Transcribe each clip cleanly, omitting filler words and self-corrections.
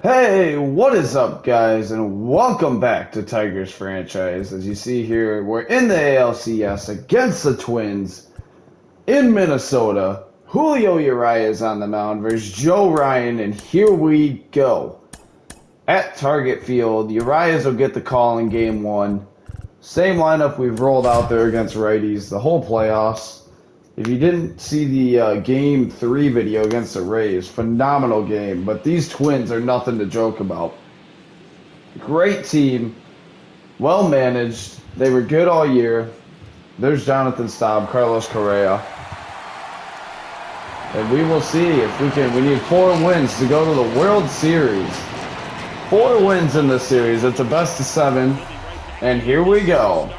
Hey, what is up, guys, and welcome back to Tigers franchise. As you see here, we're in the ALCS against the Twins in Minnesota. Julio Urias is on the mound versus Joe Ryan, and here we go. At Target Field, Urias will get the call in Game 1. Same lineup we've rolled out there against righties the whole playoffs. If you didn't see the Game 3 video against the Rays, phenomenal game. But these Twins are nothing to joke about. Great team, well managed. They were good all year. There's Jonathan Staub, Carlos Correa. And we will see if we can. We need 4 wins to go to the World Series. 4 wins in this series. It's a best of 7. And here we go.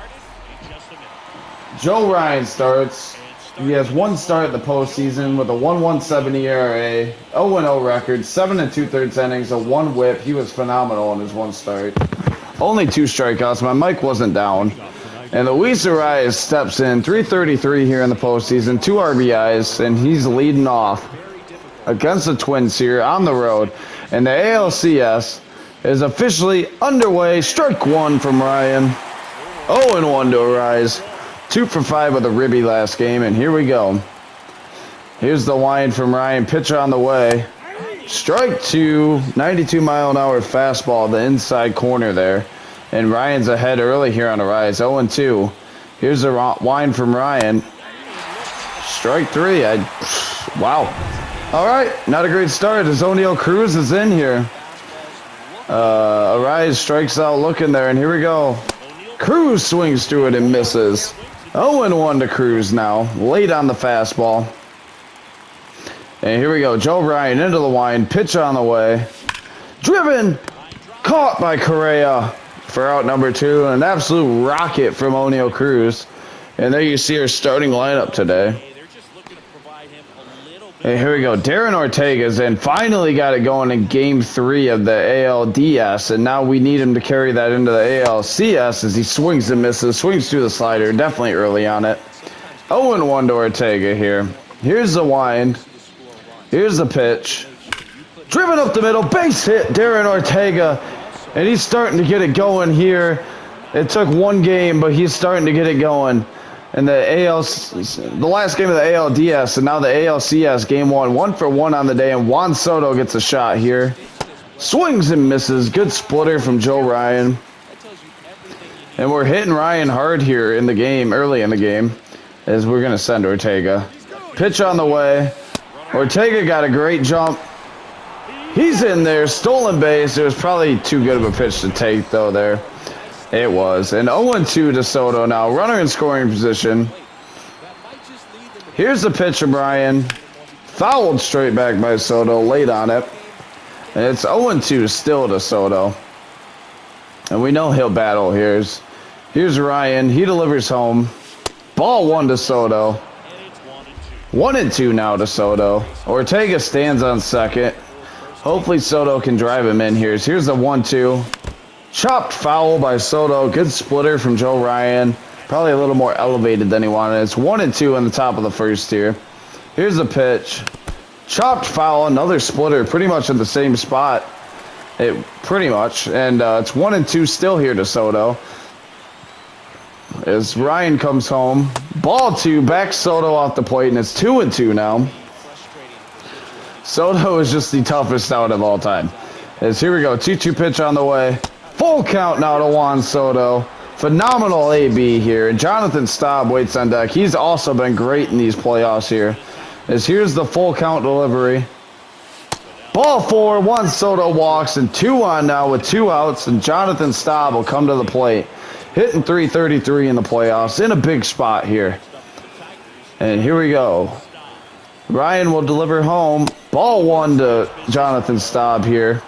Joe Ryan starts. He has 1 start in the postseason with a 1.17 ERA, 0-0 record, 7 2/3 innings, a 1 whip. He was phenomenal in his 1 start. Only 2 strikeouts. My mic wasn't down. And Luis Urias steps in, 333 here in the postseason, 2 RBIs, and he's leading off against the Twins here on the road. And the ALCS is officially underway. Strike 1 from Ryan. 0-1 to Urias. 2 for 5 with a ribby last game, and here we go. Here's the line from Ryan. Pitch on the way. Strike 2, 92-mile-an-hour fastball, the inside corner there. And Ryan's ahead early here on the rise, 0-2. Here's the line from Ryan. Strike 3. Wow. All right, not a great start as O'Neal Cruz is in here. Urias strikes out looking there, and here we go. Cruz swings through it and misses. 0-1 to Cruz now, late on the fastball. And here we go, Joe Ryan into the line, pitch on the way. Driven, caught by Correa for out number 2. An absolute rocket from O'Neal Cruz. And there you see our starting lineup today. And here we go, Darren Ortega's in. Finally got it going in Game 3 of the ALDS, and now we need him to carry that into the ALCS as he swings and misses, swings through the slider, definitely early on it. 0-1 to Ortega here. Here's the wind. Here's the pitch. Driven up the middle, base hit, Darren Ortega, and he's starting to get it going here. It took 1 game, but he's starting to get it going. And the last game of the ALDS, and now the ALCS Game 1, 1 for 1 on the day, and Juan Soto gets a shot here. Swings and misses. Good splitter from Joe Ryan. And we're hitting Ryan hard here in the game, early in the game, as we're going to send Ortega. Pitch on the way. Ortega got a great jump. He's in there, stolen base. It was probably too good of a pitch to take, though, there. It was. And 0-2 to Soto now. Runner in scoring position. Here's the pitch from Ryan. Fouled straight back by Soto. Late on it. And it's 0-2 still to Soto. And we know he'll battle here. Here's Ryan. He delivers home. Ball 1 to Soto. 1-2 now to Soto. Ortega stands on second. Hopefully Soto can drive him in here. Here's the 1-2. Chopped foul by Soto. Good splitter from Joe Ryan. Probably a little more elevated than he wanted. It's 1-2 in the top of the first here. Here's the pitch. Chopped foul. Another splitter. Pretty much in the same spot. Pretty much. And it's 1-2 still here to Soto. As Ryan comes home. Ball 2. Back Soto off the plate. And it's 2-2 now. Soto is just the toughest out of all time. As here we go. 2-2 pitch on the way. Full count now to Juan Soto. Phenomenal AB here. Jonathan Staub waits on deck. He's also been great in these playoffs here. As here's the full count delivery. Ball 4. Juan Soto walks, and 2 on now with 2 outs. And Jonathan Staub will come to the plate. Hitting .333 in the playoffs. In a big spot here. And here we go. Ryan will deliver home. Ball 1 to Jonathan Staub here.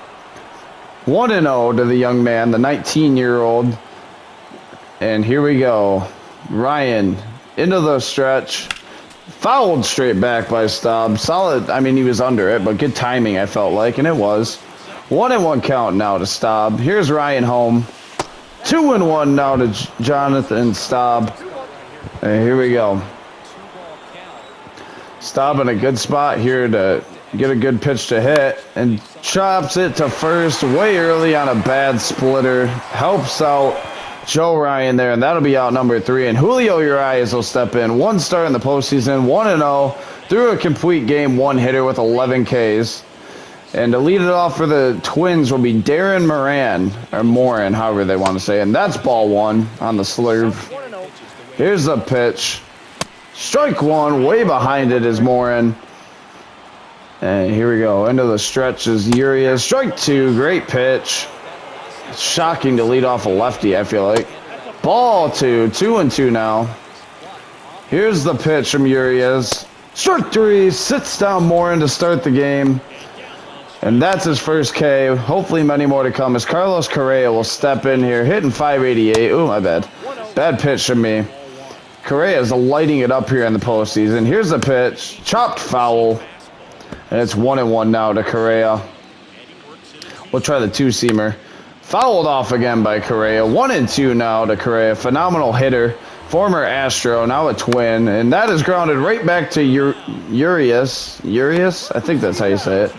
1-0 to the young man, the 19-year-old. And here we go. Ryan into the stretch. Fouled straight back by Staub. Solid. I mean, he was under it, but good timing, I felt like, and it was. 1-1 count now to Staub. Here's Ryan home. 2-1 now to Jonathan Staub. And here we go. Staub in a good spot here to get a good pitch to hit, and chops it to first way early on a bad splitter. Helps out Joe Ryan there, and that'll be out number 3. And Julio Urias will step in. 1 start in the postseason, 1-0, through a complete game, 1 hitter with 11 Ks. And to lead it off for the Twins will be Darren Moran, however they want to say it. And that's ball 1 on the slurve. Here's the pitch. Strike 1, way behind it is Moran. And here we go. Into the stretch is Urias. Strike 2, great pitch. It's shocking to lead off a lefty, I feel like. Ball 2, 2-2 now. Here's the pitch from Urias. Strike 3, sits down Moran to start the game. And that's his first K. Hopefully many more to come as Carlos Correa will step in here, hitting .588. Ooh, my bad. Bad pitch from me. Correa is lighting it up here in the postseason. Here's the pitch. Chopped foul. And it's 1-1 now to Correa. We'll try the 2-seamer. Fouled off again by Correa. 1-2 now to Correa. Phenomenal hitter. Former Astro, now a Twin. And that is grounded right back to Urias. Urias? I think that's how you say it.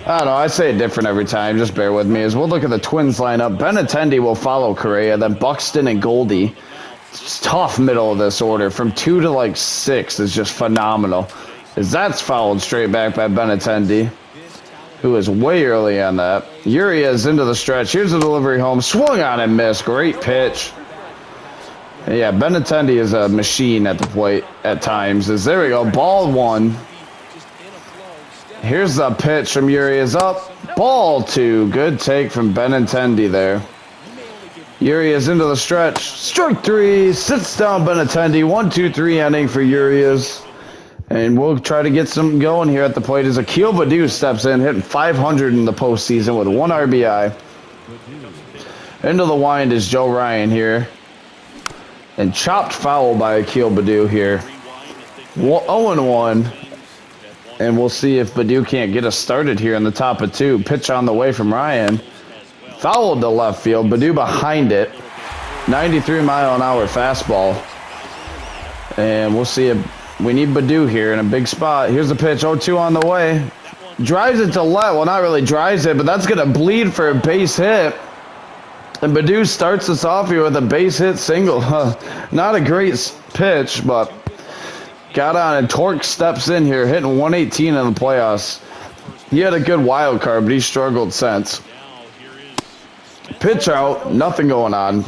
I don't know. I say it different every time. Just bear with me. As we'll look at the Twins lineup, Benintendi will follow Correa. Then Buxton and Goldie. It's tough middle of this order. From 2 to like 6 is just phenomenal. As that's fouled straight back by Benintendi, who is way early on that. Urias into the stretch. Here's the delivery home. Swung on and missed. Great pitch. And yeah, Benintendi is a machine at the plate at times. As there we go. Ball 1. Here's the pitch from Urias up. Ball 2. Good take from Benintendi there. Urias into the stretch. Strike 3. Sits down Benintendi. 1-2-3 inning for Urias. And we'll try to get some going here at the plate as Akil Baddoo steps in, hitting .500 in the postseason with 1 RBI. Into the wind is Joe Ryan here. And chopped foul by Akil Baddoo here. 0-1. And we'll see if Baddoo can't get us started here in the top of 2. Pitch on the way from Ryan. Fouled to left field. Baddoo behind it. 93-mile-an-hour fastball. And we'll see if we need Baddoo here in a big spot. Here's the pitch. 0-2 on the way. Drives it to left. Well, not really drives it, but that's going to bleed for a base hit. And Baddoo starts us off here with a base hit single. Not a great pitch, but got on, and Torque steps in here, hitting 118 in the playoffs. He had a good wild card, but he struggled since. Pitch out, nothing going on.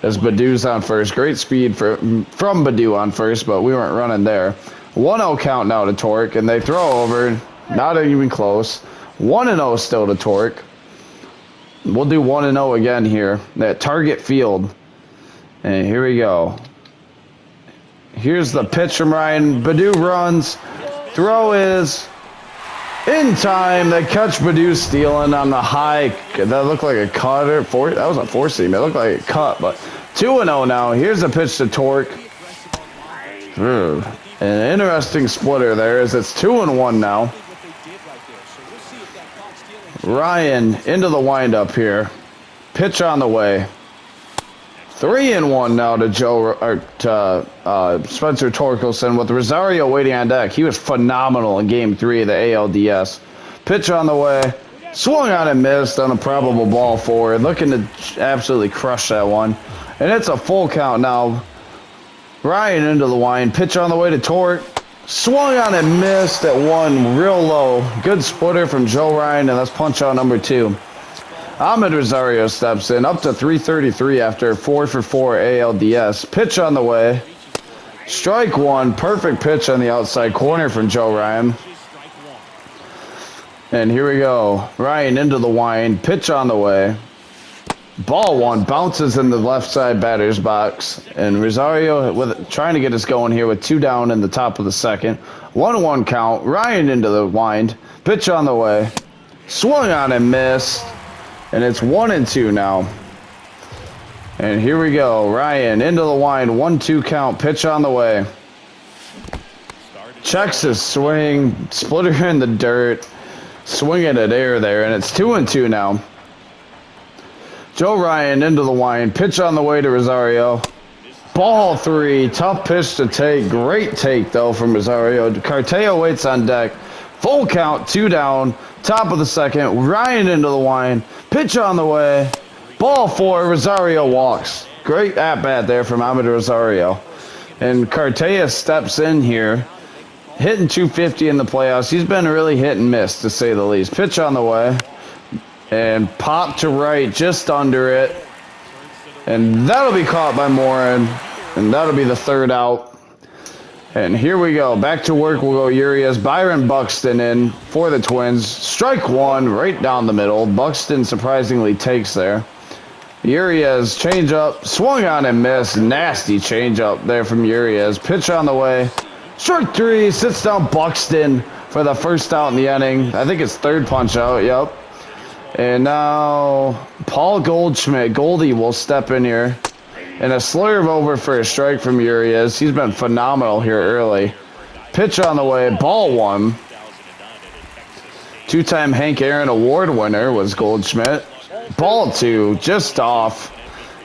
As Baddoo's on first. Great speed from Baddoo on first, but we weren't running there. 1-0 count now to Torque, and they throw over. Not even close. 1-0 still to Torque. We'll do 1-0 again here at Target Field. And here we go. Here's the pitch from Ryan. Baddoo runs. Throw is in time. They catch Baddoo stealing on the high. That looked like a cutter. That was a 4-seam. It looked like a cut, but 2-0 now. Here's a pitch to Torque. An interesting splitter there as it's 2-1 now. Ryan into the windup here. Pitch on the way. 3-1 now to Spencer Torkelson with Rosario waiting on deck. He was phenomenal in Game 3 of the ALDS. Pitch on the way. Swung on and missed on a probable ball forward. Looking to absolutely crush that one. And it's a full count now. Ryan into the wind. Pitch on the way to Torque. Swung on and missed at 1 real low. Good splitter from Joe Ryan, and that's punch out number 2. Ahmed Rosario steps in, up to 333 after 4-for-4 ALDS. Pitch on the way. Strike 1. Perfect pitch on the outside corner from Joe Ryan. And here we go. Ryan into the wind. Pitch on the way. Ball 1 bounces in the left side batter's box. And Rosario trying to get us going here with 2 down in the top of the second. 1-1 count. Ryan into the wind. Pitch on the way. Swung on and missed. And it's 1-2 now. And here we go. Ryan into the wind. 1-2 count. Pitch on the way. Checks his swing. Splitter in the dirt. Swinging at air there. And it's 2-2 now. Joe Ryan into the wind. Pitch on the way to Rosario. Ball 3. Tough pitch to take. Great take, though, from Rosario. Carteo waits on deck. Full count, 2 down, top of the second. Ryan into the wind. Pitch on the way. Ball 4, Rosario walks. Great at-bat there from Amed Rosario. And Cartea steps in here, hitting 250 in the playoffs. He's been really hit and miss, to say the least. Pitch on the way. And pop to right, just under it. And that'll be caught by Morin. And that'll be the 3rd out. And here we go. Back to work. We'll go Urias. Byron Buxton in for the Twins. Strike 1 right down the middle. Buxton surprisingly takes there. Urias change up. Swung on and missed. Nasty change up there from Urias. Pitch on the way. Strike 3. Sits down Buxton for the 1st out in the inning. I think it's 3rd punch out. Yep. And now Paul Goldschmidt. Goldie will step in here. And a slurve over for a strike from Urias. He's been phenomenal here early. Pitch on the way. Ball 1. 2-time Hank Aaron Award winner was Goldschmidt. Ball 2. Just off.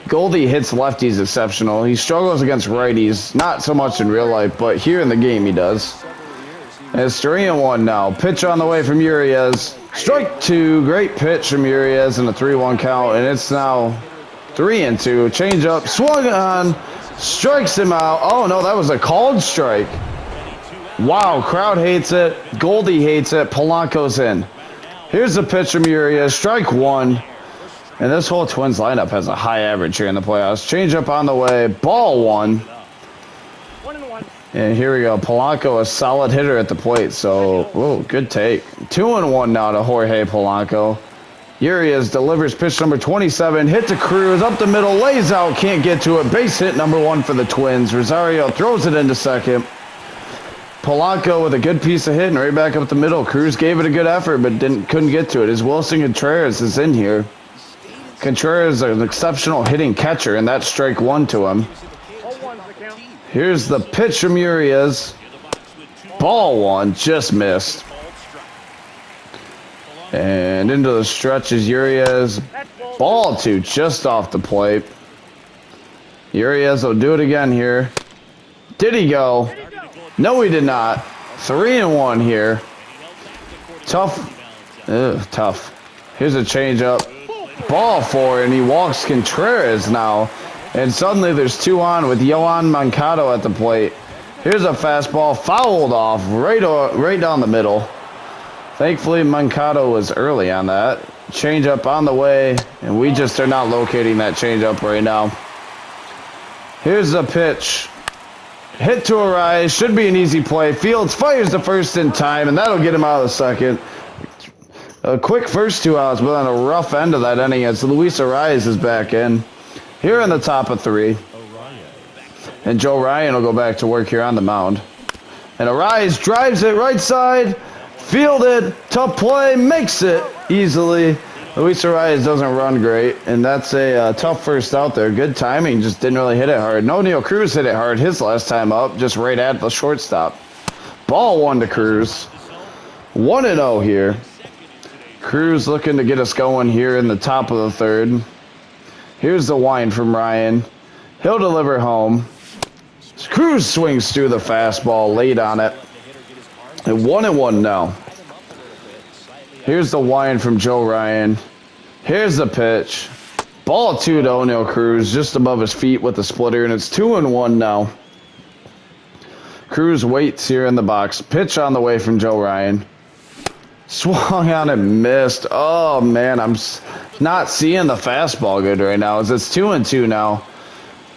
Goldie hits lefties exceptional. He struggles against righties. Not so much in real life, but here in the game he does. And it's 3-1 now. Pitch on the way from Urias. Strike 2. Great pitch from Urias and a 3-1 count. And it's now 3-2. Change up. Swung on. Strikes him out. Oh, no, that was a called strike. Wow, crowd hates it. Goldie hates it. Polanco's in. Here's the pitch from Urias. Strike 1. And this whole Twins lineup has a high average here in the playoffs. Change up on the way. Ball 1. And here we go. Polanco, a solid hitter at the plate. So, whoa, good take. 2-1 now to Jorge Polanco. Urias delivers pitch number 27. Hit to Cruz. Up the middle. Lays out. Can't get to it. Base hit number 1 for the Twins. Rosario throws it into second. Polanco with a good piece of hitting right back up the middle. Cruz gave it a good effort, but couldn't get to it. As Wilson Contreras is in here. Contreras is an exceptional hitting catcher, and that's strike 1 to him. Here's the pitch from Urias. Ball 1, just missed. And into the stretch is Urias. Ball 2, just off the plate. Urias will do it again here. Did he go? No, he did not. 3-1 here. Tough. Tough. Here's a changeup. Ball 4, and he walks Contreras now. And suddenly there's 2 on with Yohan Moncada at the plate. Here's a fastball fouled off right down the middle. Thankfully, Moncada was early on that. Changeup on the way, and we just are not locating that changeup right now. Here's the pitch. Hit to a rise. Should be an easy play. Fields fires the first in time, and that'll get him out of the second. A quick first 2 outs, but on a rough end of that inning as Luis Arias is back in. Here in the top of 3. And Joe Ryan will go back to work here on the mound. And Arias drives it right side. Fielded. Tough play. Makes it easily. Luis Arias doesn't run great. And that's a tough first out there. Good timing. Just didn't really hit it hard. No, Neil Cruz hit it hard his last time up. Just right at the shortstop. Ball 1 to Cruz. 1-0 here. Cruz looking to get us going here in the top of the 3rd. Here's the wind from Ryan. He'll deliver home. Cruz swings through the fastball, late on it. And 1-1 now. Here's the wind from Joe Ryan. Here's the pitch. Ball 2 to O'Neal Cruz, just above his feet with the splitter, and it's 2-1 now. Cruz waits here in the box. Pitch on the way from Joe Ryan. Swung on and missed. Oh, man, I'm not seeing the fastball good right now. It's 2-2 now.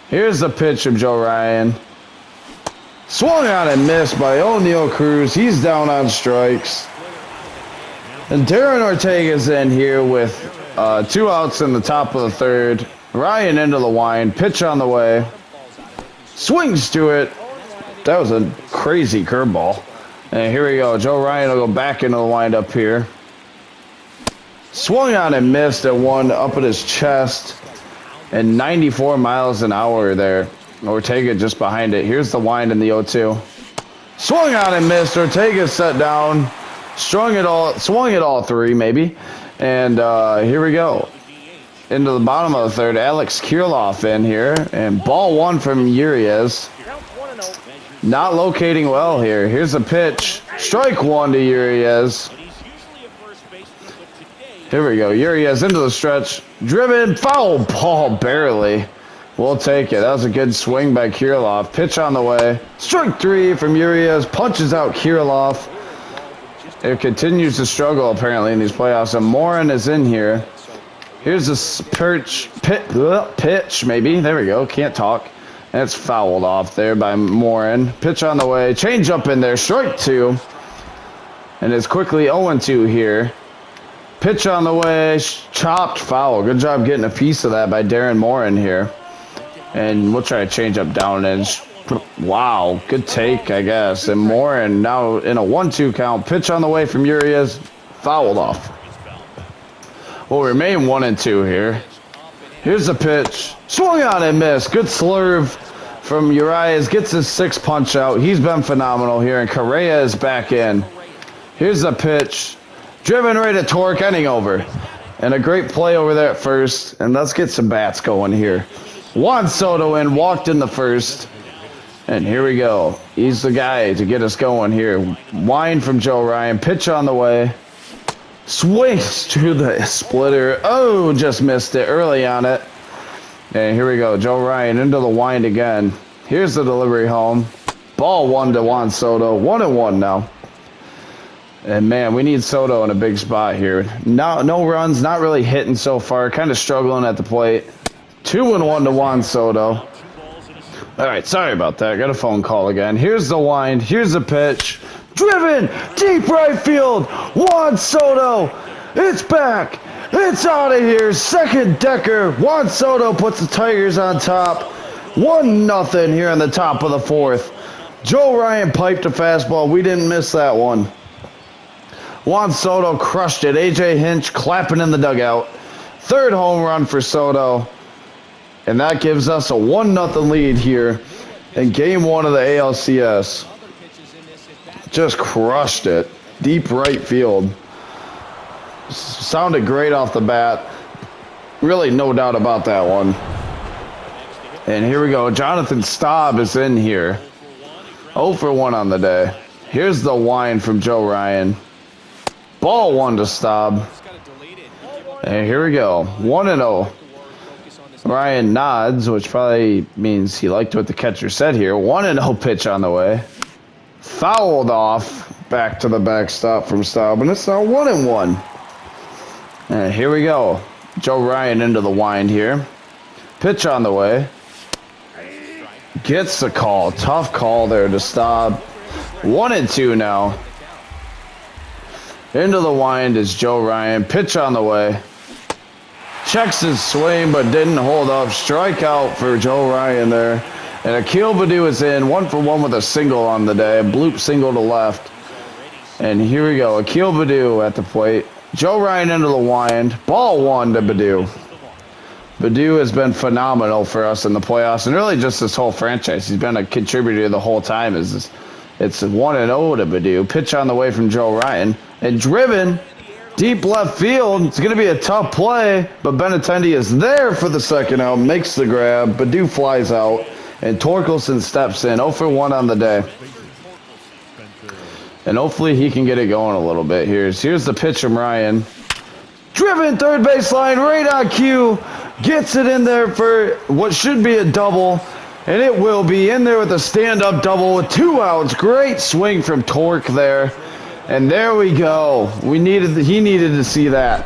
Here's the pitch of Joe Ryan. Swung on and missed by O'Neal Cruz. He's down on strikes. And Darren Ortega's in here with 2 outs in the top of the 3rd. Ryan into the wind. Pitch on the way. Swings to it. That was a crazy curveball. And here we go. Joe Ryan will go back into the windup here. Swung on and missed at 1 up at his chest. And 94 miles an hour there. Ortega just behind it. Here's the wind in the 0-2. Swung on and missed. Ortega set down. Swung it all 3 maybe. And here we go. Into the bottom of the 3rd. Alex Kirilloff in here. And ball 1 from Urias. Not locating well here. Here's a pitch. Strike one to Urias. Here we go. Urias into the stretch. Driven. Foul ball barely. We'll take it. That was a good swing by Kirilloff. Pitch on the way. Strike three from Urias. Punches out Kirilloff. It continues to struggle apparently in these playoffs. And Morin is in here. Here's this pitch maybe. There we go. Can't talk. That's fouled off there by Morin. Pitch on the way. Change up in there. Strike two. And it's quickly 0-2 here. Pitch on the way. Chopped foul. Good job getting a piece of that by Darren Morin here. And we'll try to change up down edge. Wow. Good take, I guess. And Morin now in a 1-2 count. Pitch on the way from Urias. Fouled off. We'll remain 1-2 here. Here's the pitch. Swung on and missed. Good slurve from Urias. Gets his 6th punch out. He's been phenomenal here. And Correa is back in. Here's the pitch. Driven right at Torque. Ending over. And a great play over there at first. And let's get some bats going here. Juan Soto in. Walked in the first. And here we go. He's the guy to get us going here. Wind from Joe Ryan. Pitch on the way. Swings to the splitter. Oh, just missed it early on it. And here we go. Joe Ryan into the wind again. Here's the delivery home. Ball one to Juan Soto. 1-1 now. And man, we need Soto in a big spot here. No runs, not really hitting so far. Kind of struggling at the plate. 2-1 to Juan Soto. All right, sorry about that. Got a phone call again. Here's the wind. Here's the pitch. Driven deep right field. Juan Soto. It's back. It's out of here. Second decker. Juan Soto puts the Tigers on top. 1-0 here in the top of the 4th. Joe Ryan piped a fastball. We didn't miss that one. Juan Soto crushed it. AJ Hinch clapping in the dugout. 3rd home run for Soto. And that gives us a 1-0 lead here in Game 1 of the ALCS. Just crushed it. Deep right field. Sounded great off the bat. Really no doubt about that one. And here we go. Jonathan Staub is in here. 0 for 1 on the day. Here's the wind from Joe Ryan. Ball one to Staub. And here we go. 1-0. Ryan nods, which probably means he liked what the catcher said here. 1-0 pitch on the way. Fouled off. Back to the backstop from Staub. And it's now 1-1. And here we go. Joe Ryan into the wind here. Pitch on the way. Gets the call. Tough call there to Staub. 1-2 now. Into the wind is Joe Ryan. Pitch on the way. Checks his swing, but didn't hold up. Strikeout for Joe Ryan there. And Akil Baddoo is in. 1 for 1 with a single on the day. A bloop single to left. And here we go. Akil Baddoo at the plate. Joe Ryan into the wind. Ball one to Baddoo. Baddoo has been phenomenal for us in the playoffs, and really just this whole franchise. He's been a contributor the whole time. It's 1-0 to Baddoo. Pitch on the way from Joe Ryan. And driven deep left field. It's going to be a tough play, but Benintendi is there for the second out. Makes the grab. Baddoo flies out, and Torkelson steps in. 0 for 1 on the day. And hopefully he can get it going a little bit here. Here's the pitch from Ryan. Driven third baseline, right on cue. Gets it in there for what should be a double. And it will be in there with a stand-up double with 2 outs. Great swing from Torque there. And there we go. He needed to see that.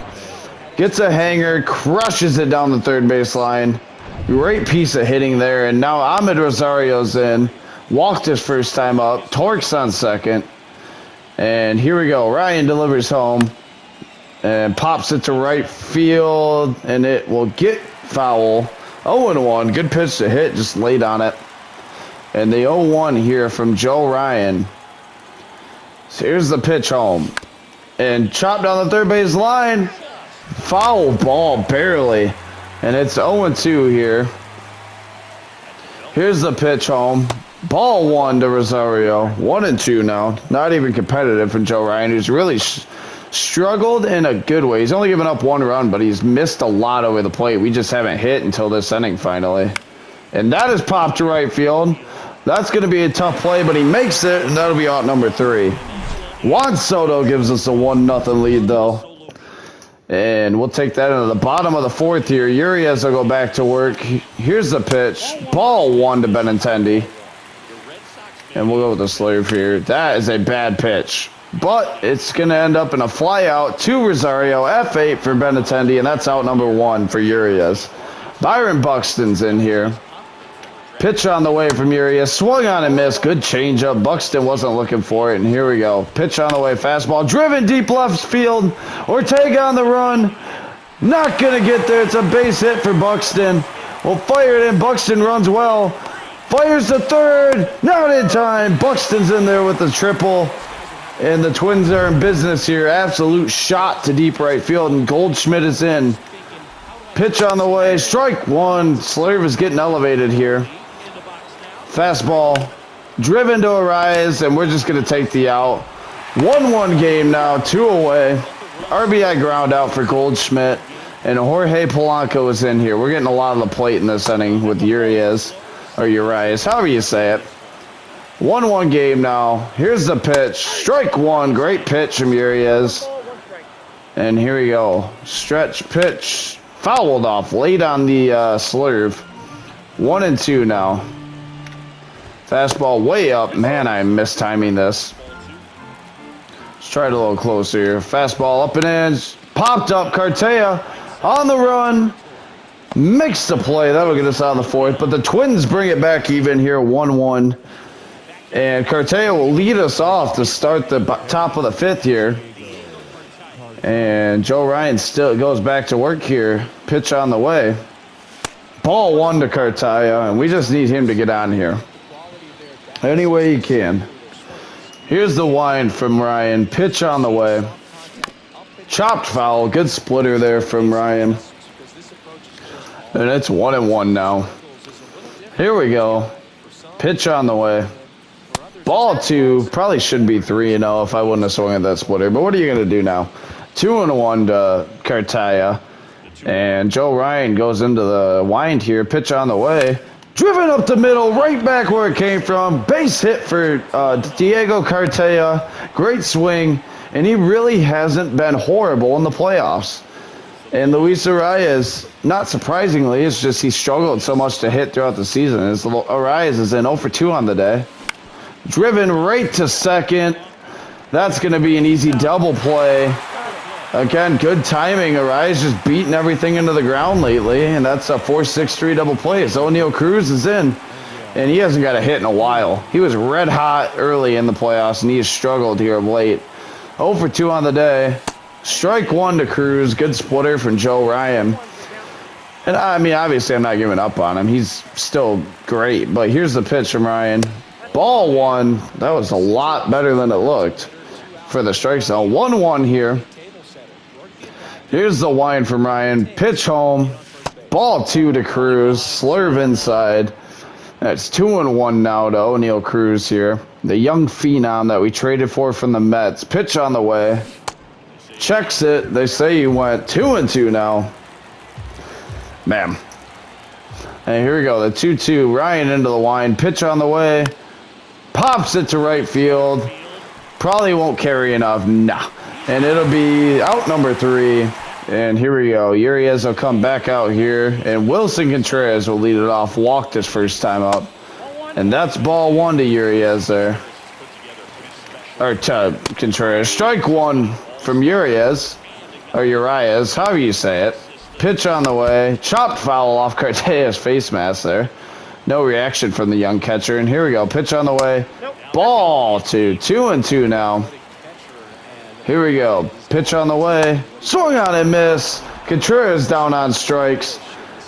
Gets a hanger, crushes it down the third baseline. Great piece of hitting there. And now Ahmed Rosario's in. Walked his first time up. Torque's on second. And here we go. Ryan delivers home and pops it to right field, and it will get foul. 0-1. Good pitch to hit, just laid on it. And the 0-1 here from Joe Ryan. So here's the pitch home. And chopped down the third base line. Foul ball, barely. And it's 0-2 here. Here's the pitch home. Ball one to Rosario. 1-2 now. Not even competitive from Joe Ryan, who's really struggled in a good way. He's only given up 1 run, but he's missed a lot over the plate. We just haven't hit until this inning finally. And that is popped to right field. That's going to be a tough play, but he makes it, and that'll be out number 3. Juan Soto gives us a 1-0 lead, though. And we'll take that into the bottom of the fourth here. Urias will go back to work. Here's the pitch. Ball 1 to Benintendi. And we'll go with the slurve here. That is a bad pitch. But it's going to end up in a fly out to Rosario. F8 for Benintendi. And that's out number 1 for Urias. Byron Buxton's in here. Pitch on the way from Urias. Swung on and missed. Good changeup. Buxton wasn't looking for it. And here we go. Pitch on the way. Fastball. Driven deep left field. Ortega on the run. Not going to get there. It's a base hit for Buxton. We'll fire it in. Buxton runs well. Fires to third. Not in time. Buxton's in there with the triple. And the Twins are in business here. Absolute shot to deep right field. And Goldschmidt is in. Pitch on the way. Strike 1. Slurve is getting elevated here. Fastball driven to Arias, and we're just going to take the out. 1-1 game now, 2 away. RBI ground out for Goldschmidt, and Jorge Polanco is in here. We're getting a lot of the plate in this inning with Urias, however you say it. 1-1 game now. Here's the pitch. Strike 1. Great pitch from Urias. And here we go. Stretch pitch. Fouled off late on the slurve. 1-2 now. Fastball way up. Man, I'm mistiming this. Let's try it a little closer here. Fastball up and in. Popped up. Cartea on the run. Makes the play. That'll get us out of the fourth. But the Twins bring it back even here. 1-1. And Cartea will lead us off to start the top of the fifth here. And Joe Ryan still goes back to work here. Pitch on the way. Ball 1 to Cartea. And we just need him to get on here any way he can. Here's the wind from Ryan. Pitch on the way. Chopped foul. Good splitter there from Ryan. And it's 1-1 now. Here we go. Pitch on the way. Ball 2. Probably should be 3-0 if I wouldn't have swung at that splitter. But what are you going to do now? 2-1 to Cartea. And Joe Ryan goes into the wind here. Pitch on the way. Driven up the middle, right back where it came from. Base hit for Diego Cartea. Great swing. And he really hasn't been horrible in the playoffs. And Luis Arias, not surprisingly, it's just he struggled so much to hit throughout the season. Arias is in 0 for 2 on the day. Driven right to second. That's going to be an easy double play. Again, good timing. Arias just beating everything into the ground lately, and that's a 4-6-3 double play. So O'Neal Cruz is in, and he hasn't got a hit in a while. He was red hot early in the playoffs, and he has struggled here of late. 0 for 2 on the day. Strike 1 to Cruz. Good splitter from Joe Ryan. And, I mean, obviously I'm not giving up on him. He's still great, but here's the pitch from Ryan. Ball 1. That was a lot better than it looked for the strike zone. 1-1 here. Here's the wind from Ryan. Pitch home. Ball 2 to Cruz. Slurve inside. That's 2-1 now to O'Neal Cruz here. The young phenom that we traded for from the Mets. Pitch on the way. Checks it. They say he went 2-2 now. Man. And here we go. The 2-2. Ryan into the wind. Pitch on the way. Pops it to right field. Probably won't carry enough. Nah. And it'll be out number 3. And here we go. Urias will come back out here. And Wilson Contreras will lead it off. Walked his first time up. And that's ball 1 to Urias there. Or to Contreras. Strike 1 from Urias. Or Urias, however you say it. Pitch on the way. Chopped foul off Cartea's face mask there. No reaction from the young catcher. And here we go. Pitch on the way. Ball 2. 2-2 now. Here we go. Pitch on the way. Swung on and miss. Contreras down on strikes.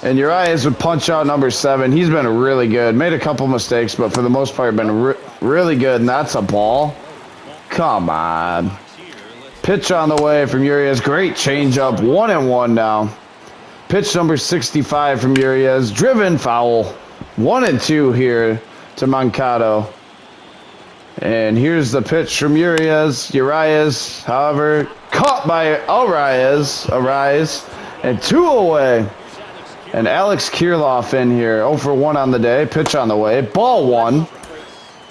And Urias would punch out number 7. He's been really good. Made a couple mistakes, but for the most part been really good. And that's a ball. Come on. Pitch on the way from Urias. Great changeup. 1-1 now. Pitch number 65 from Urias. Driven foul. 1-2 here to Moncado. And here's the pitch from Urias. However, caught by Arias. And 2 away. And Alex Kirilloff in here. 0 for 1 on the day. Pitch on the way. Ball 1.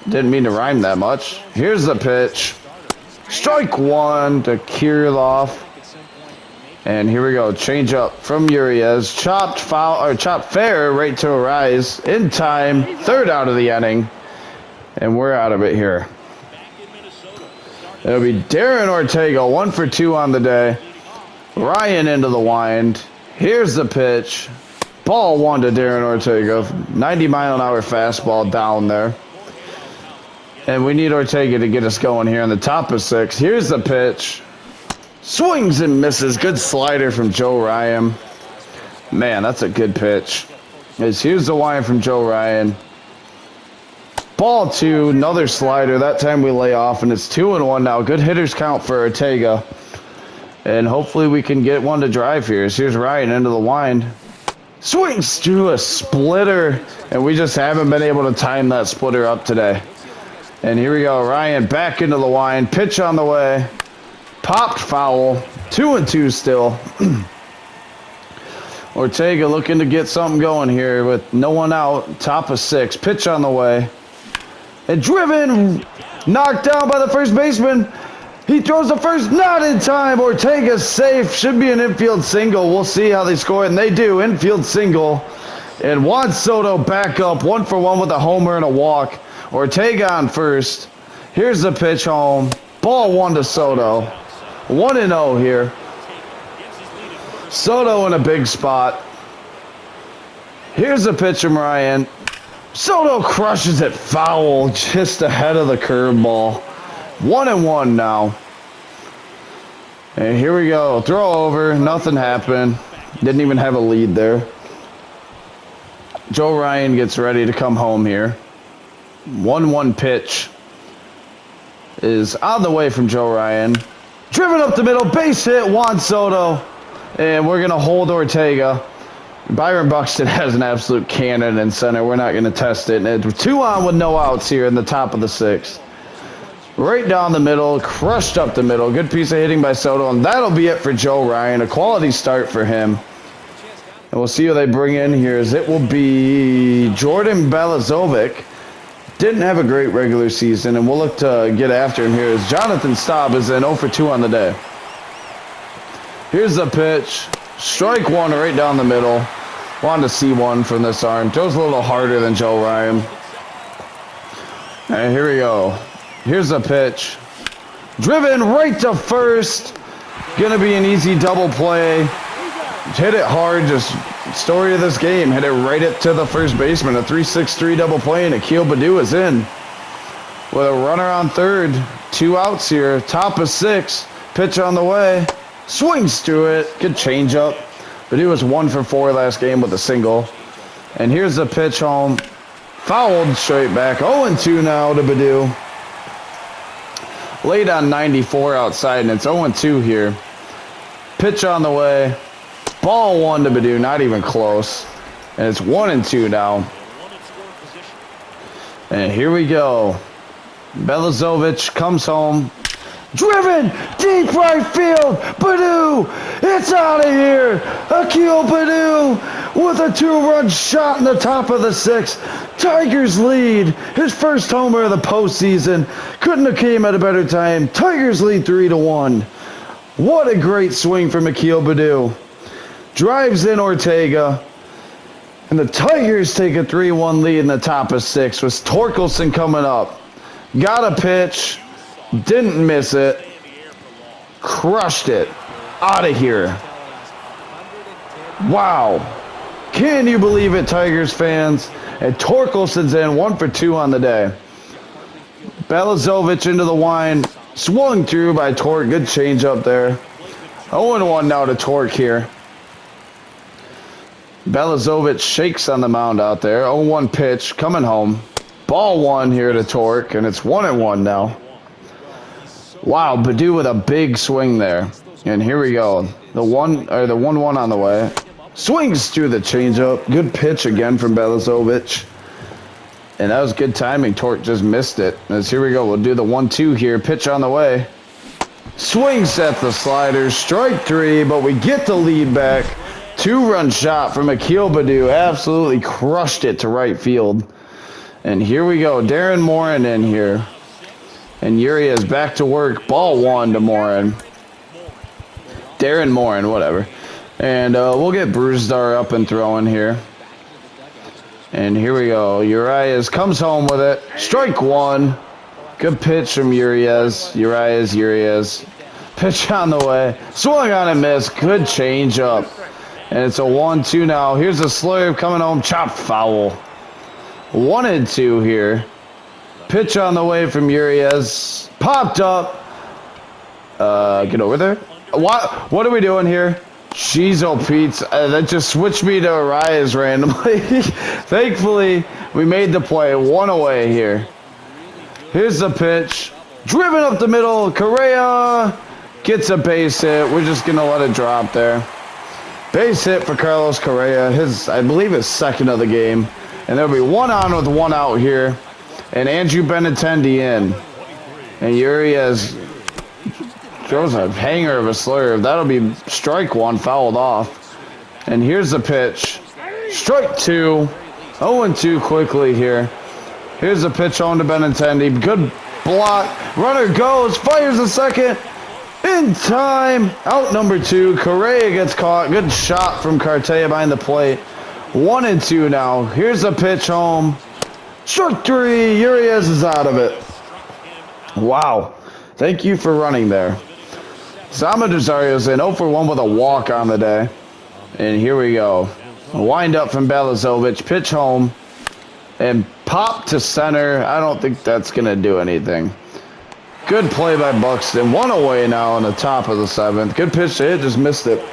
Didn't mean to rhyme that much. Here's the pitch. Strike one to Kirilov. And here we go. Change up from Urias. Chopped fair right to Arise. In time. Third out of the inning. And we're out of it here. It'll be Darren Ortega, 1 for 2 on the day. Ryan into the wind. Here's the pitch. Ball 1 to Darren Ortega. 90-mile-an-hour fastball down there. And we need Ortega to get us going here in the top of 6. Here's the pitch. Swings and misses. Good slider from Joe Ryan. Man, that's a good pitch. Here's the wind from Joe Ryan. Ball 2, another slider. That time we lay off, and it's 2-1 now. Good hitters count for Ortega. And hopefully we can get one to drive here. So here's Ryan into the wind. Swings through a splitter, and we just haven't been able to time that splitter up today. And here we go. Ryan back into the wind. Pitch on the way. Popped foul. 2-2 still. Ortega looking to get something going here with no one out. Top of 6. Pitch on the way. And driven, knocked down by the first baseman. He throws the first, not in time. Ortega's safe. Should be an infield single. We'll see how they score it, and they do. Infield single. And Juan Soto back up, 1 for 1 with a homer and a walk. Ortega on first. Here's the pitch home. Ball 1 to Soto. 1-0 here. Soto in a big spot. Here's the pitch from Ryan. Soto crushes it foul just ahead of the curveball. 1-1 now. And here we go. Throw over. Nothing happened. Didn't even have a lead there. Joe Ryan gets ready to come home here. 1-1 pitch is on the way from Joe Ryan. Driven up the middle. Base hit. Juan Soto. And we're going to hold Ortega. Byron Buxton has an absolute cannon in center. We're not going to test it. And it's 2 on with no outs here in the top of the 6th. Right down the middle, crushed up the middle. Good piece of hitting by Soto, and that'll be it for Joe Ryan. A quality start for him. And we'll see who they bring in here. As it will be Jordan Belazovic. Didn't have a great regular season, and we'll look to get after him here. As Jonathan Staub is in 0 for 2 on the day. Here's the pitch. Strike 1 right down the middle. Wanted to see one from this arm. Joe's a little harder than Joe Ryan. And here we go. Here's the pitch. Driven right to first. Gonna be an easy double play. Hit it hard. Just story of this game. Hit it right to the first baseman. A 3-6-3 double play, and Akil Baddoo is in. With a runner on third. 2 outs here. Top of 6. Pitch on the way. Swings through it. Good changeup. Baddoo was 1 for 4 last game with a single. And here's the pitch home. Fouled straight back. 0-2 now to Baddoo. Late on 94 outside, and it's 0-2 here. Pitch on the way. Ball 1 to Baddoo. Not even close. And it's 1-2 now. And here we go. Belazovic comes home. Driven deep right field. Baddoo, it's out of here. Akil Baddoo with a 2-run shot in the top of the 6th. Tigers lead. His first homer of the postseason. Couldn't have came at a better time. Tigers lead 3-1. What a great swing from Akil Baddoo. Drives in Ortega. And the Tigers take a 3-1 lead in the top of 6 with Torkelson coming up. Got a pitch. Didn't miss it. Crushed it. Out of here. Wow. Can you believe it, Tigers fans? And Torkelson's in 1 for 2 on the day. Belazovic into the wind. Swung through by Torque. Good change up there. 0-1 now to Torque here. Belazovic shakes on the mound out there. 0-1 pitch coming home. Ball 1 here to Torque, and it's 1-1 now. Wow, Baddoo with a big swing there. And here we go. The 1-1 on the way. Swings through the changeup. Good pitch again from Belazovic. And that was good timing. Torque just missed it. As here we go. We'll do the 1-2 here. Pitch on the way. Swings at the slider. Strike 3, but we get the lead back. 2-run shot from Akil Baddoo. Absolutely crushed it to right field. And here we go. Darren Morin in here. And Yuri is back to work. Ball 1 to Morin. Darren Morin, whatever. And we'll get Bruzdar up and throwing here. And here we go. Urias comes home with it. Strike 1. Good pitch from Urias. Urias. Pitch on the way. Swung on and missed. Good change up. And it's a 1-2 now. Here's a slurve coming home. Chopped foul. 1-2 here. Pitch on the way from Urias. Popped up. Get over there. What are we doing here? Jeez, oh Pete, that just switched me to Arias randomly. Thankfully, we made the play. 1 away here. Here's the pitch. Driven up the middle. Correa gets a base hit. We're just going to let it drop there. Base hit for Carlos Correa. I believe his second of the game. And there'll be 1 on with 1 out here. And Andrew Benintendi in. And Urias throws a hanger of a slurve. That'll be strike 1, fouled off. And here's the pitch. Strike 2. 0-2 quickly here. Here's the pitch on to Benintendi. Good block. Runner goes. Fires a second. In time. Out number 2. Correa gets caught. Good shot from Cartea behind the plate. 1-2 now. Here's the pitch home. Strike 3. Urias is out of it. Wow. Thank you for running there. Sama Dezario's in 0 for 1 with a walk on the day. And here we go. Wind up from Belazovic. Pitch home. And pop to center. I don't think that's going to do anything. Good play by Buxton. 1 away now on the top of the 7th. Good pitch to hit. Just missed it.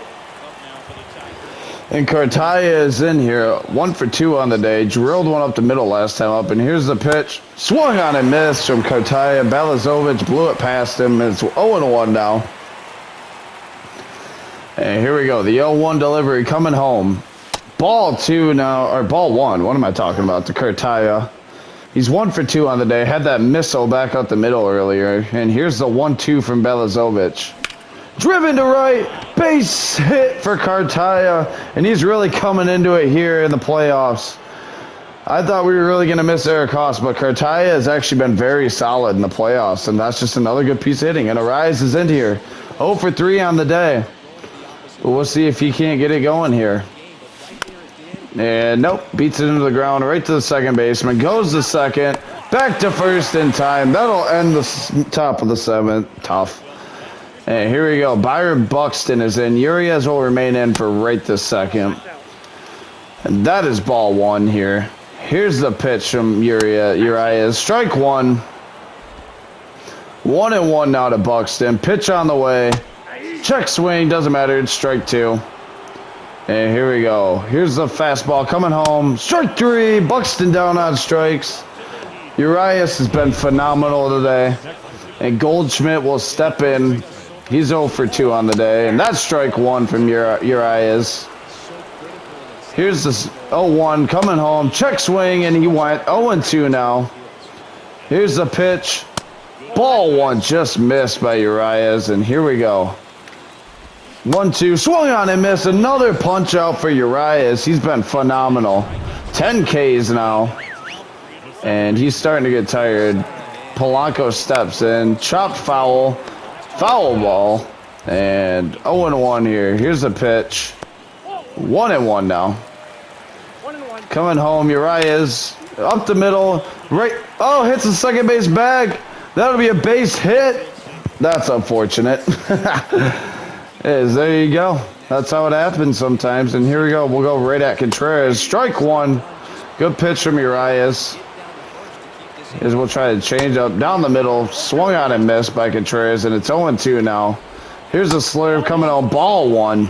And Cartea is in here. 1 for 2 on the day. Drilled one up the middle last time up. And here's the pitch. Swung on and missed from Cartea. Belazovic blew it past him. It's 0-1 now. And here we go. The 0-1 delivery coming home. Ball 2 now. Or ball 1. What am I talking about? To Cartea. He's 1 for 2 on the day. Had that missile back out the middle earlier. And here's the 1-2 from Belazovic. Driven to right, base hit for Cartea, and he's really coming into it here in the playoffs. I thought we were really going to miss Eric Haas, but Cartea has actually been very solid in the playoffs, and that's just another good piece of hitting. And Arias is in here, 0 for 3 on the day. But we'll see if he can't get it going here. And nope, beats it into the ground right to the second baseman. Goes to second, back to first in time. That'll end the top of the 7th. Tough. And here we go. Byron Buxton is in. Urias will remain in for right this second. And that is ball 1 here. Here's the pitch from Urias. Strike 1. 1-1 now to Buxton. Pitch on the way. Check swing. Doesn't matter. It's strike 2. And here we go. Here's the fastball coming home. Strike 3. Buxton down on strikes. Urias has been phenomenal today. And Goldschmidt will step in. He's 0 for 2 on the day, and that's strike 1 from Urias. Here's this 0-1 coming home. Check swing, and he went 0-2 now. Here's the pitch. Ball 1 just missed by Urias, and here we go. 1-2, swung on and missed. Another punch out for Urias. He's been phenomenal. 10 Ks now, and he's starting to get tired. Polanco steps in. Chopped foul. Foul ball, and 0-1 here. Here's the pitch. 1-1 now. Coming home, Urias up the middle, right. Oh, hits the second base bag. That'll be a base hit. That's unfortunate. There you go. That's how it happens sometimes. And here we go. We'll go right at Contreras. Strike 1. Good pitch from Urias. Is we'll try to change up down the middle. Swung on and missed by Contreras, and it's 0-2 now. Here's a slurve coming on. Ball 1.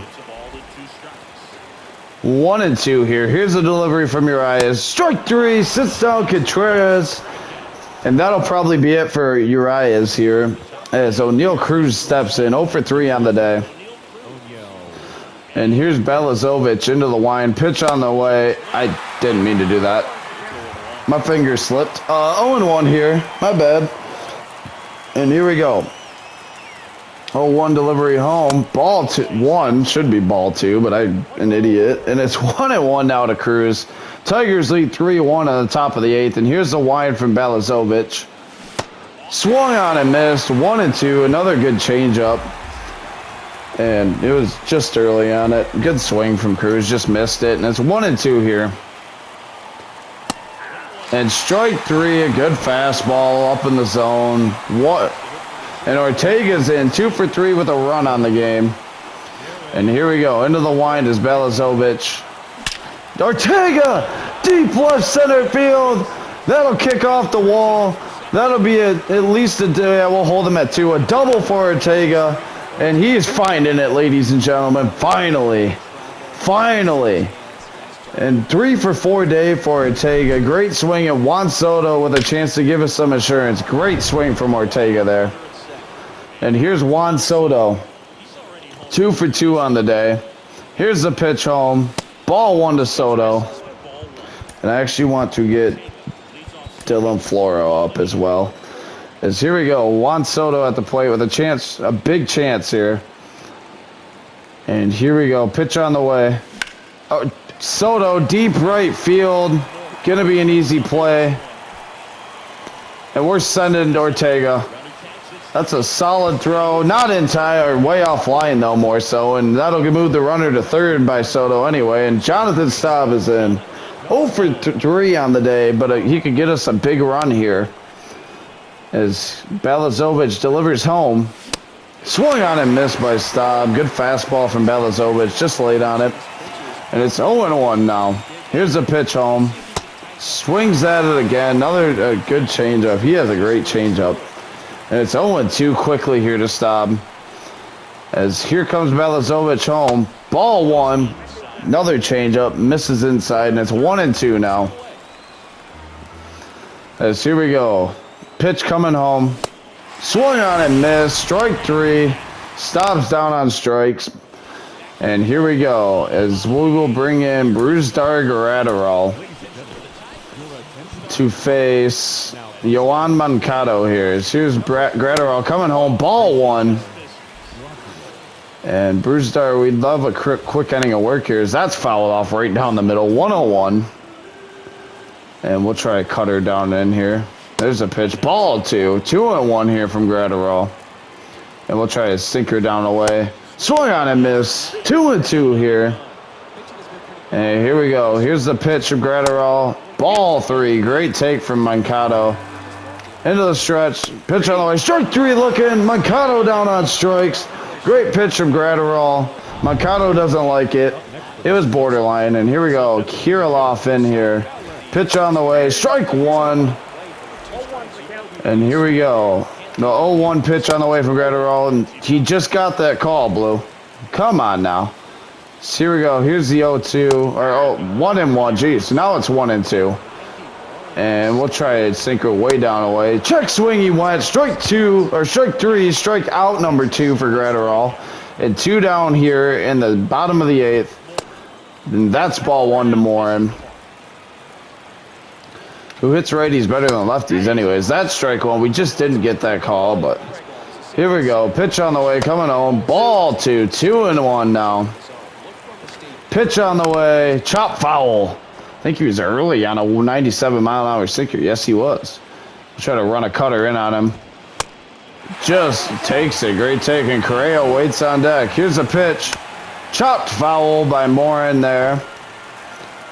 1-2 here. Here's a delivery from Urias. Strike 3. Sits down Contreras. And that'll probably be it for Urias here. As O'Neal Cruz steps in. 0 for 3 on the day. And here's Belazovic into the wind. Pitch on the way. I didn't mean to do that. My finger slipped. 0-1 here. My bad. And here we go. 0-1 delivery home. Ball 1 should be ball 2, but I'm an idiot. And it's 1-1 now to Cruz. Tigers lead 3-1 on the top of the 8th. And here's the wind from Belazovic. Swung on and missed. 1-2. Another good changeup. And it was just early on it. Good swing from Cruz. Just missed it. And it's 1-2 here. And strike 3. A good fastball up in the zone. What? And Ortega's in 2 for 3 with a run on the game. And here we go. Into the wind is Balazovic. Ortega! Deep left center field. That'll kick off the wall. That'll be at least a day. We'll hold him at 2. A double for Ortega. And he is finding it, ladies and gentlemen. Finally. Finally. And 3 for 4 day for Ortega. Great swing at Juan Soto with a chance to give us some assurance. Great swing from Ortega there. And here's Juan Soto. 2 for 2 on the day. Here's the pitch home. Ball 1 to Soto. And I actually want to get Dylan Floro up as well. As here we go. Juan Soto at the plate with a chance, a big chance here. And here we go. Pitch on the way. Oh, Soto, deep right field. Gonna be an easy play. And we're sending Ortega. That's a solid throw. Not in time, or way offline though, more so. And that'll move the runner to third by Soto anyway. And Jonathan Staub is in. 0 for 3 on the day, but he could get us a big run here. As Balazovic delivers home. Swung on and missed by Staub. Good fastball from Balazovic, just laid on it. And it's 0-1 now. Here's the pitch home. Swings at it again. Another good changeup. He has a great changeup. And it's 0-2 quickly here to Staub. As here comes Balazovic home. Ball 1. Another changeup. Misses inside. And it's 1-2 now. As here we go. Pitch coming home. Swung on and missed. Strike 3. Stops down on strikes. And here we go. As we will bring in Brusdar Gratterall to face Yoan Moncado here. Here's Gratterall coming home. Ball 1. And Brusdar, we'd love a quick ending of work here. As that's fouled off right down the middle. 1-1. And we'll try a cutter down in here. There's a pitch. Ball 2. 2-1 here from Gratterall. And we'll try a sinker down away. Swung on and miss. 2-2 here. And here we go. Here's the pitch from Gratterall. Ball 3. Great take from Moncado. Into the stretch. Pitch on the way. Strike 3 looking. Moncado down on strikes. Great pitch from Gratterall. Moncado doesn't like it. It was borderline. And here we go. Kirilloff in here. Pitch on the way. Strike 1. And here we go. The 0-1 pitch on the way from Gratterall, and he just got that call, Blue. Come on now. So here we go. Here's the 0-2, or 1-1. Geez, so now it's 1-2. And we'll try a sinker way down away. Check swing, he went. Strike 2, or strike 3, strike out number 2 for Gratterall. And 2 down here in the bottom of the 8th. And that's ball 1 to Morin. Who hits righties better than lefties anyways. That's strike 1. We just didn't get that call, but here we go. Pitch on the way, coming home. Ball 2. 2-1 now. Pitch on the way. Chop foul. I think he was early on a 97-mile-an-hour sinker. Yes, he was. Try to run a cutter in on him. Just takes it. Great take. And Correa waits on deck. Here's a pitch. Chopped foul by Morin there.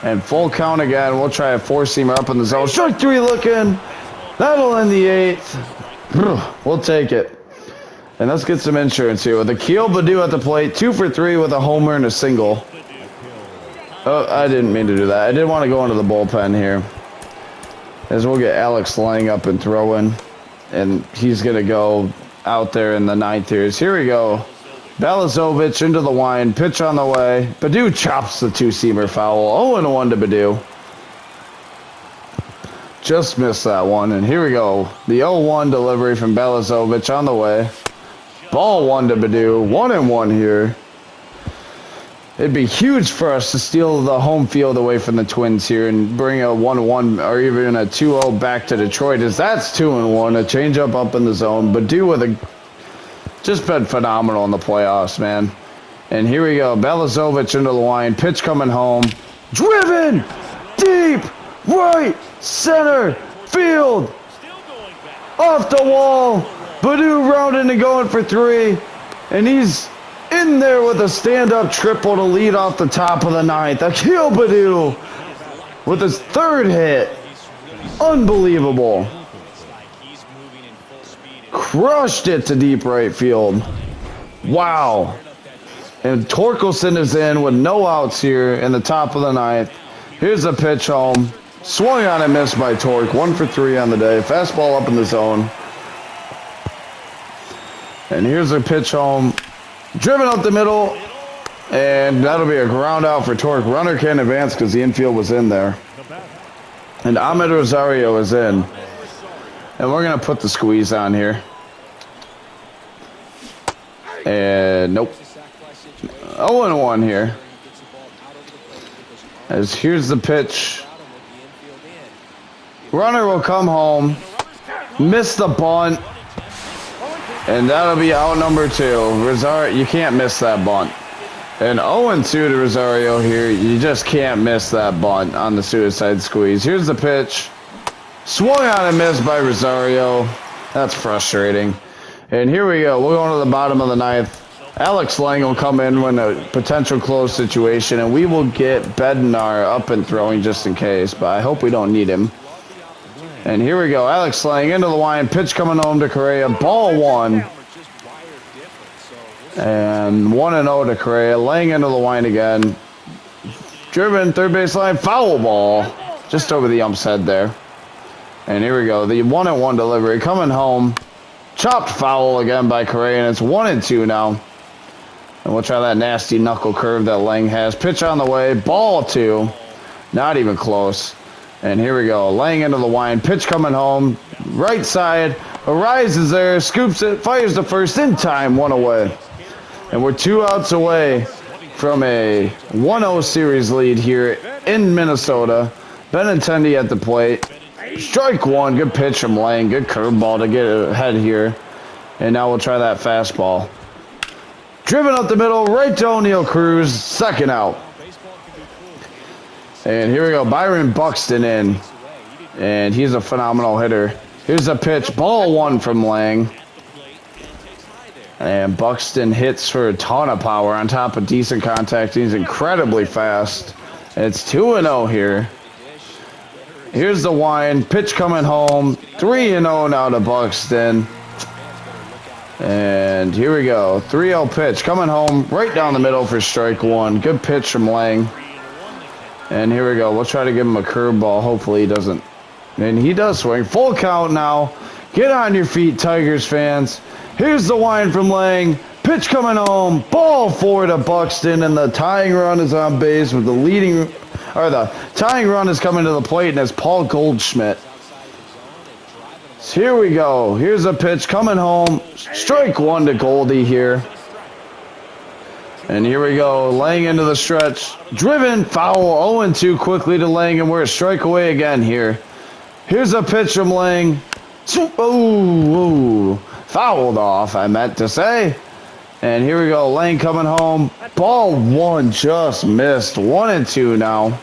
And full count again. We'll try a 4-seamer up in the zone. Strike 3 looking. That'll end the 8th. We'll take it. And let's get some insurance here with Akil Baddoo at the plate. 2 for 3 with a homer and a single. Oh, I didn't mean to do that. I did want to go into the bullpen here. As we'll get Alex laying up and throwing. And he's going to go out there in the 9th here. Here we go. Balazovic into the wind. Pitch on the way. Baddoo chops the 2-seamer foul. 0-1 to Baddoo. Just missed that one. And here we go. The 0-1 delivery from Balazovic on the way. Ball 1 to Baddoo. 1-1 here. It'd be huge for us to steal the home field away from the Twins here and bring a 1-1 or even a 2-0 back to Detroit. As that's 2-1. A changeup up in the zone. Baddoo with a... just been phenomenal in the playoffs, man. And here we go. Balazovic into the line. Pitch coming home. Driven! Deep! Right! Center! Field! off the wall. Badu rounding and going for 3. And he's in there with a stand-up triple to lead off the top of the 9th. Akil Badu with his 3rd hit. Unbelievable. Crushed it to deep right field. Wow. And Torkelson is in with no outs here in the top of the 9th. Here's a pitch home. Swung on and missed by Torque. 1 for 3 on the day. Fastball up in the zone. And here's a pitch home. Driven up the middle. And that'll be a ground out for Torque. Runner can't advance because the infield was in there. And Ahmed Rosario is in. And we're going to put the squeeze on here. And nope. 0-1 here. As here's the pitch. Runner will come home. Miss the bunt. And that'll be out number 2. Rosario, you can't miss that bunt. And 0-2 to Rosario here. You just can't miss that bunt on the suicide squeeze. Here's the pitch. Swung on and missed by Rosario. That's frustrating. And here we go. We're going to the bottom of the 9th. Alex Lang will come in when a potential close situation, and we will get Bednar up and throwing just in case, but I hope we don't need him. And here we go. Alex Lang into the line. Pitch coming home to Correa. Ball 1. And 1-0 to Correa. Lang into the line again. Driven, third base line. Foul ball. Just over the ump's head there. And here we go. The 1-1 delivery coming home. Chopped foul again by Correa, and it's 1-2 now. And we'll try that nasty knuckle curve that Lang has. Pitch on the way. Ball 2. Not even close. And here we go. Lang into the line. Pitch coming home. Right side. Arises there. Scoops it. Fires the first in time. 1 away. And we're 2 outs away from a 1-0 series lead here in Minnesota. Benintendi at the plate. Strike 1. Good pitch from Lang. Good curveball to get ahead here. And now we'll try that fastball. Driven up the middle. Right to O'Neal Cruz. 2nd out. And here we go. Byron Buxton in. And he's a phenomenal hitter. Here's a pitch. Ball 1 from Lang. And Buxton hits for a ton of power on top of decent contact. He's incredibly fast. And it's 2-0 here. Here's the wind. Pitch coming home. 3-0 now to Buxton. And here we go. 3-0 pitch coming home right down the middle for strike 1. Good pitch from Lang. And here we go. We'll try to give him a curveball. Hopefully he doesn't. And he does swing. Full count now. Get on your feet, Tigers fans. Here's the wind from Lang. Pitch coming home. Ball 4 to Buxton. And the tying run is on base with the tying run is coming to the plate, and it's Paul Goldschmidt. So here we go. Here's a pitch coming home. Strike 1 to Goldie here. And here we go. Lang into the stretch. Driven. Foul. 0-2 quickly to Lang, and we're a strike away again here. Here's a pitch from Lang. Ooh. Fouled off, I meant to say. And here we go. Lang coming home. Ball 1 just missed. 1-2 now.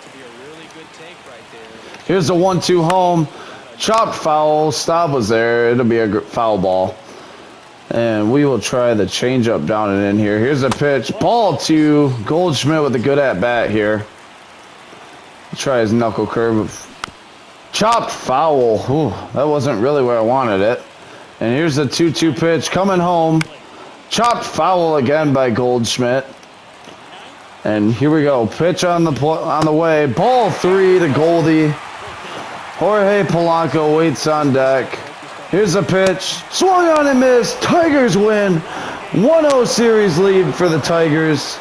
Here's the 1-2 home. Chopped foul. Stop was there. It'll be a foul ball. And we will try the changeup down and in here. Here's a pitch. Ball 2. Goldschmidt with a good at-bat here. Try his knuckle curve. Chopped foul. Ooh, that wasn't really where I wanted it. And here's the 2-2 pitch coming home. Chopped foul again by Goldschmidt. And here we go. Pitch on the way. Ball 3 to Goldie. Jorge Polanco waits on deck. Here's a pitch. Swung on and missed. Tigers win. 1-0 series lead for the Tigers.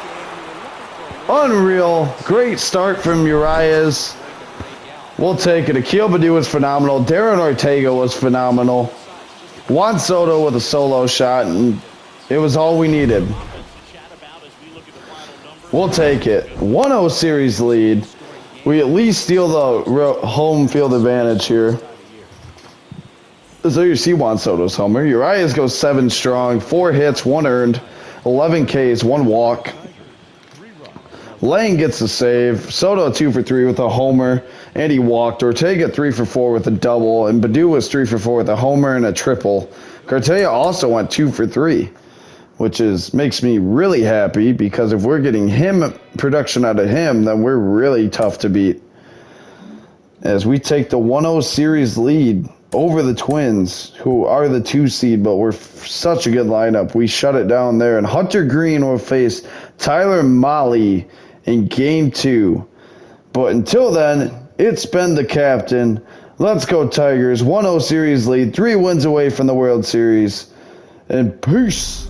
Unreal. Great start from Urias. We'll take it. Akil Badu was phenomenal. Darren Ortega was phenomenal. Juan Soto with a solo shot, and it was all we needed. We'll take it. 1-0 series lead. We at least steal the home field advantage here. So you see Juan Soto's homer. Urias goes 7 strong, 4 hits, 1 earned, 11 Ks, 1 walk. Lane gets a save. Soto 2 for 3 with a homer, and he walked. Ortega 3 for 4 with a double, and Badu was 3 for 4 with a homer and a triple. Cartaya also went 2 for 3, which makes me really happy because if we're getting him production out of him, then we're really tough to beat. As we take the 1-0 series lead over the Twins, who are the 2 seed, but we're such a good lineup. We shut it down there. And Hunter Green will face Tyler Mahle in Game 2. But until then, it's been the captain. Let's go Tigers. 1-0 series lead. 3 wins away from the World Series. And peace.